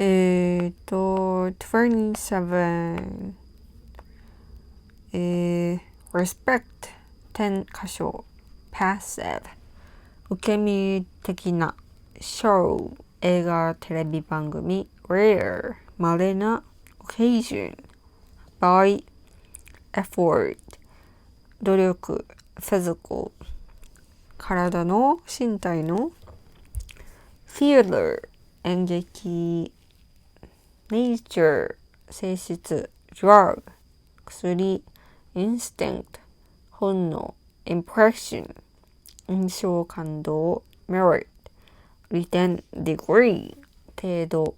27 respect 10箇所 passive 受け身的な show 映画テレビ番組 rare 稀な occasion by effort 努力 physical 体の身体の theater 演劇 nature 性質 drug 薬 instinct 本能 impression 印象感動 merit 利点 degree 程度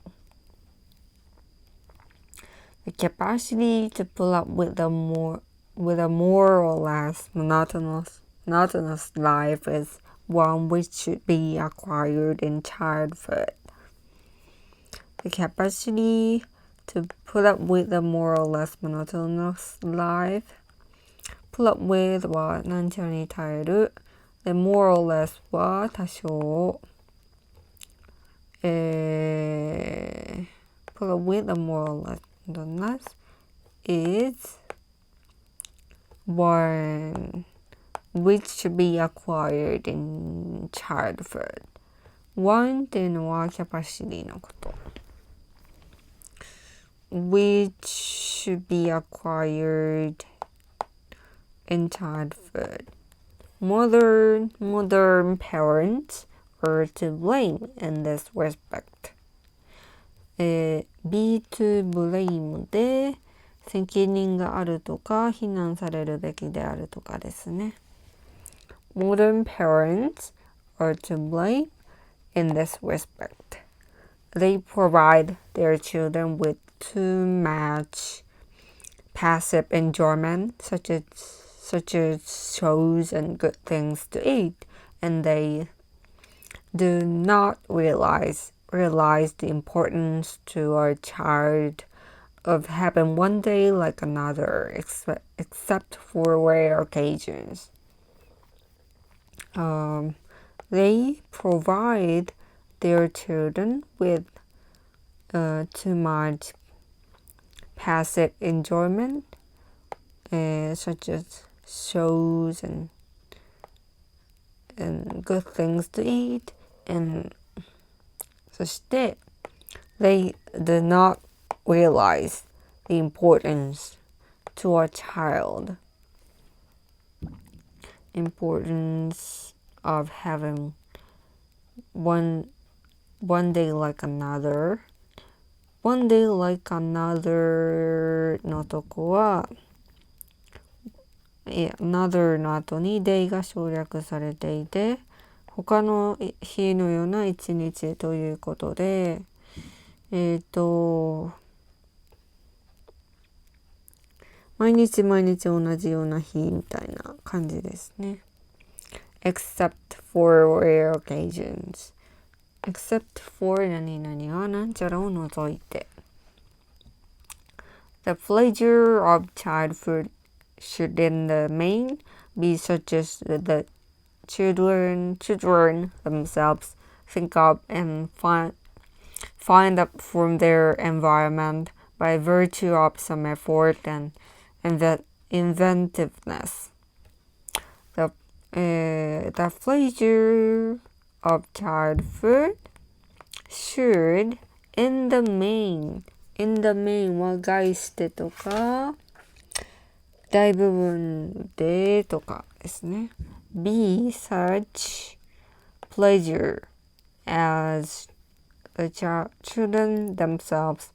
the capacity to pull up with a more or less monotonous life is one which should be acquired in childhood. The capacity to put up with a more or less monotonous life. Put up with は何ちゃらに耐える。The more or less は多少。Put up with a more or less monotonous is one which should be acquired in childhood. One っていうのはキャパシティのこと。which should be acquired in childhood. Modern parents are to blame in this respect. be to blame で責任があるとか非難されるべきであるとかですね。Modern parents are to blame in this respect. They provide their children with too much passive enjoyment, such as shows and good things to eat, and they do not realize the importance to our child of having one day like another, except for rare occasions. They provide their children with too much passive enjoyment, such as shows and good things to eat, and そして they do not realize the importance to our child. Importance of having one day like another. One day like another のとこはanother の後に day が省略されていて他の日のような一日ということで毎日同じような日みたいな感じですね。Except for rare occasions. Except for 何々はなんちゃらを除いて。The pleasure of childhood should in the main be such as the children themselves think of and find up from their environment by virtue of some effort and inventiveness. The pleasure of childhood should in the main は概してとか大部分でとかですね。be such pleasure as the children themselves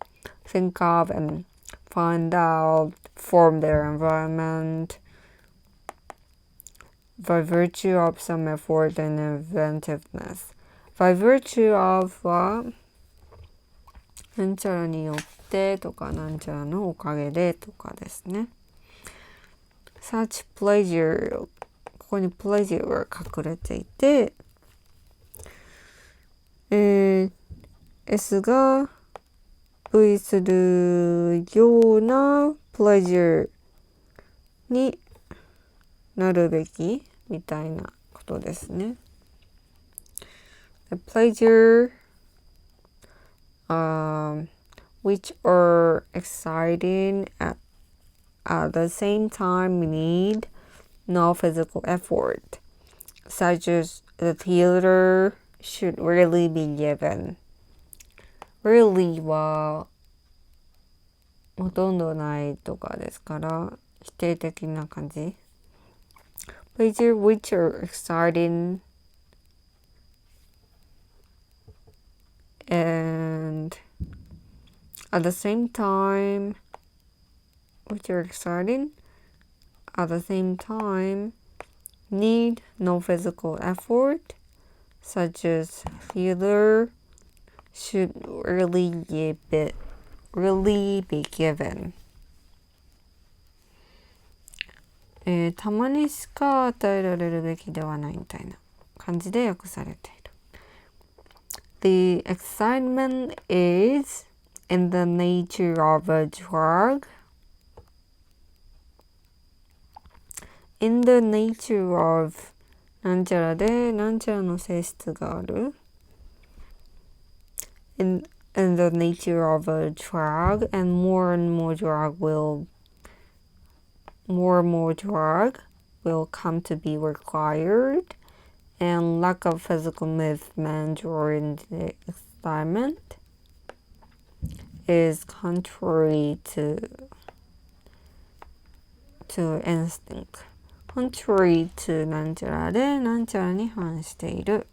think of and find out from their environment by virtue of some effort and inventiveness. By virtue of はなんちゃらによってとかなんちゃらのおかげでとかですね。such pleasure ここに pleasure が隠れていてS が V するような pleasure になるべきみたいなことですね。The pleasure which are exciting at the same time need no physical effort, such as the theater should really be given. really はほとんどないとかですから否定的な感じ。Pleasure which are exciting and at the same time need no physical effort, such as theater should really be given. たまにしか与えられるべきではないみたいな感じで訳されている。The excitement is in the nature of a drug. In the nature of なんちゃらでなんちゃらの性質がある。In the nature of a drug, and more drug will come to be required, and lack of physical movement during the experiment is contrary to instinct. Contrary to なんちゃらでなんちゃらに反している。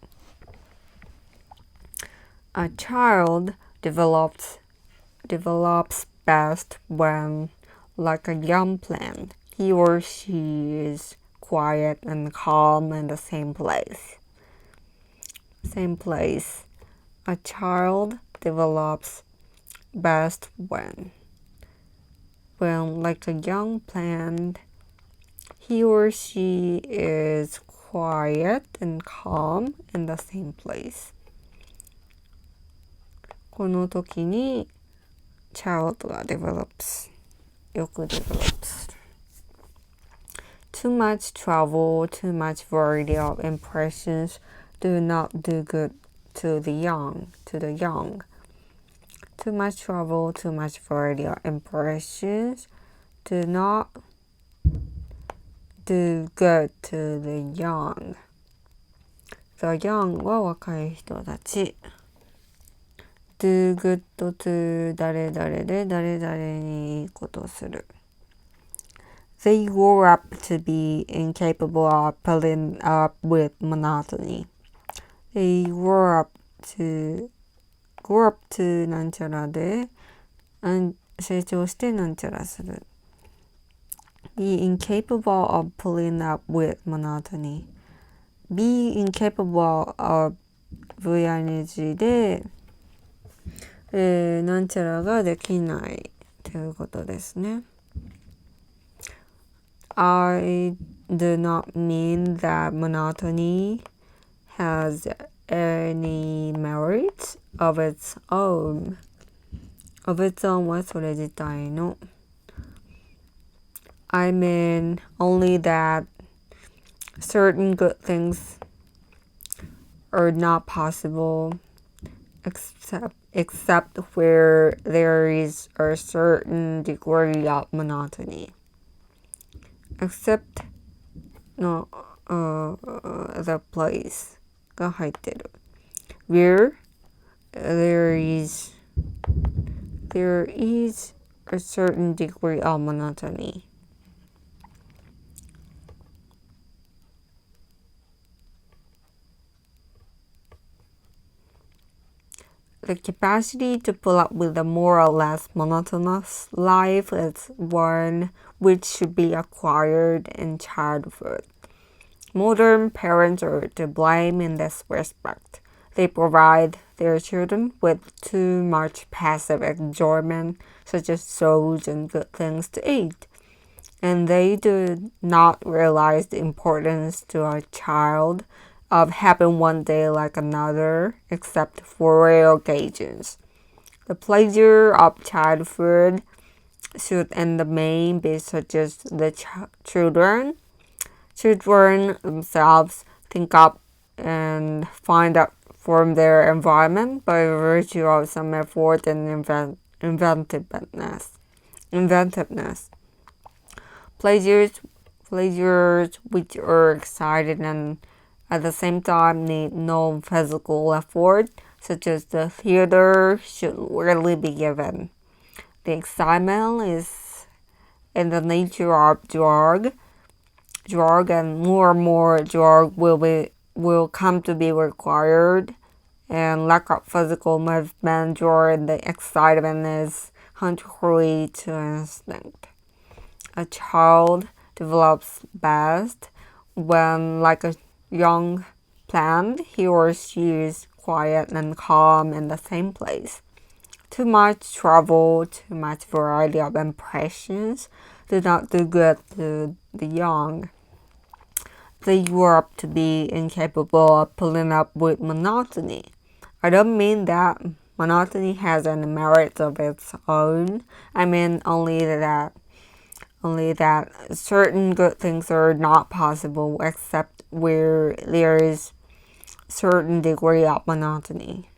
A child develops best when, like a young plant, he or she is quiet and calm in the same place. A child develops best when, like a young plant, he or she is quiet and calm in the same place. この時に child が develops よく develops. Too much travel, too much variety of impressions do not do good to the young. Too much travel, too much variety of impressions do not do good to the young. The young は若い人たち。do good to 誰々で誰々にいいことをする。They grow up to be incapable of putting up with monotony. They grow up to なんちゃらで成長してなんちゃらする。Be incapable of putting up with monotony. Be incapable of VING でなんちゃらができないということですね。I do not mean that monotony has any merits of its own. of its own はそれ自体の。I mean only that certain good things are not possible except where there is a certain degree of monotony. Except no the place が入ってる。Where there is a certain degree of monotony. The capacity to put up with a more or less monotonous life is one which should be acquired in childhood. Modern parents are to blame in this respect. They provide their children with too much passive enjoyment, such as shows and good things to eat, and they do not realize the importance to a child of having one day like another, except for rare occasions. The pleasure of childhood should in the main be such as the children themselves think up and find from their environment by virtue of some effort and inventiveness. Pleasures which are exciting and at the same time need no physical effort, such as the theater, should rarely be given. The excitement is in the nature of drug, and more drug will come to be required, and lack of physical movement during the excitement is contrary to instinct. A child develops best when, like a young plant, he or she is quiet and calm in the same place. Too much travel, too much variety of impressions do not do good to the young. They grow up to be incapable of pulling up with monotony. I don't mean that monotony has any merits of its own. I mean only that certain good things are not possible except where there is certain degree of monotony.